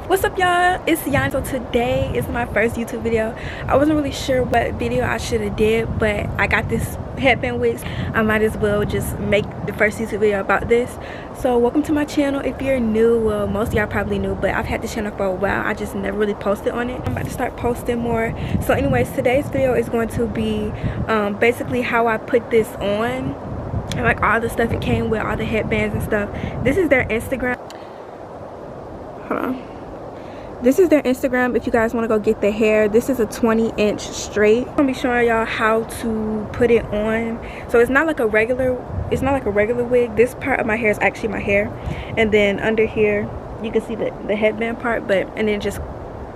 What's up, y'all? It's Yan. So today is my first YouTube video. I wasn't really sure what video I should have did, but I got this headband wigs. I might as well just make the first YouTube video about this. So welcome to my channel. If you're new, well, most of y'all probably new, but I've had this channel for a while. I just never really posted on it. I'm about to start posting more. So anyways, today's video is going to be basically how I put this on and like all the stuff it came with, all the headbands and stuff. This is their Instagram. Hold on. This is their Instagram if you guys want to go get the hair. This is a 20-inch straight. I'm gonna be showing y'all how to put it on. So it's not like a regular wig. This part of my hair is actually my hair, and then under here you can see the headband part, and then just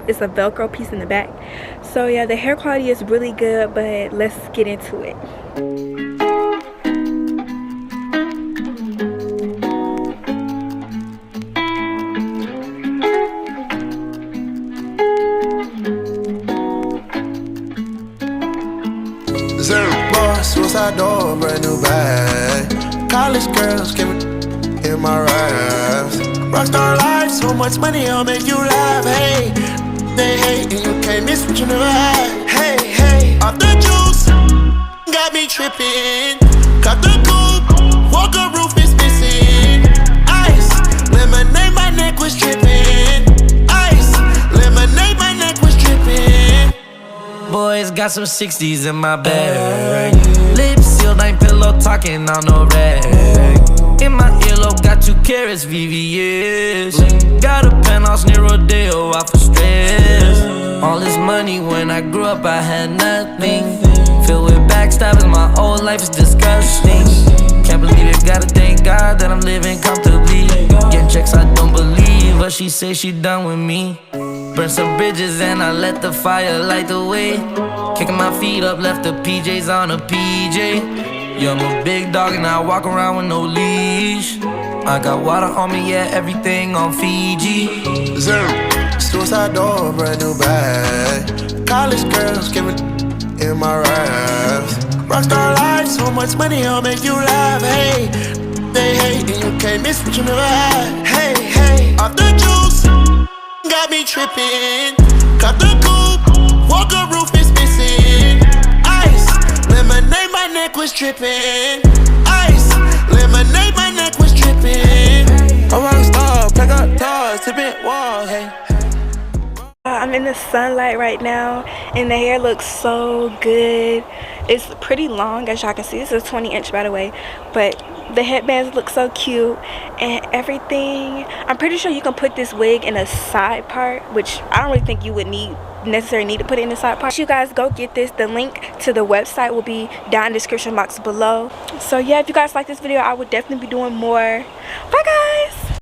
it's a Velcro piece in the back. So yeah, the hair quality is really good, but let's get into it. Suicide door, brand new bag. College girls came in my raps. Rockstar life, so much money, I'll make you laugh. Hey, they hate and you can't miss what you never had. Hey, off the juice, got me tripping. Cut the coupe, walker roof is missing. Ice, lemonade, my neck was tripping. Ice, lemonade, my neck was tripping. Boys got some 60s in my bag. Lips sealed, ain't pillow talking on no rag. In my earlobe, got 2 carats, VVS. Got a penthouse near Rodeo, out for stress. All this money, when I grew up, I had nothing. Filled with backstabbing, my whole life is disgusting. Can't believe it, gotta thank God that I'm living comfortably. Getting checks, I don't believe, but she say she done with me. Burn some bridges and I let the fire light the way. Kicking my feet up, left the PJs on a PJ. Yeah, I'm a big dog and I walk around with no leash. I got water on me, yeah, everything on Fiji. Suicide door, brand new bag. College girls came in my raps. Rockstar life, so much money, I'll make you laugh. Hey, they hate and you can't miss what you never had. Hey, off the juice, got me tripping. Cut the coupe, walker roof is missing. Ice, lemonade, my neck was tripping. Ice, lemonade, my neck was tripping. A rockstar, pack up toys, tipping walls, hey. I'm in the sunlight right now and the hair looks so good. It's pretty long, as y'all can see. This is a 20-inch, by the way, but the headbands look so cute and everything. I'm pretty sure you can put this wig in a side part, which I don't really think you would necessarily need to put it in the side part. You guys go get this. The link to the website will be down in the description box below. So yeah, if you guys like this video, I would definitely be doing more. Bye guys.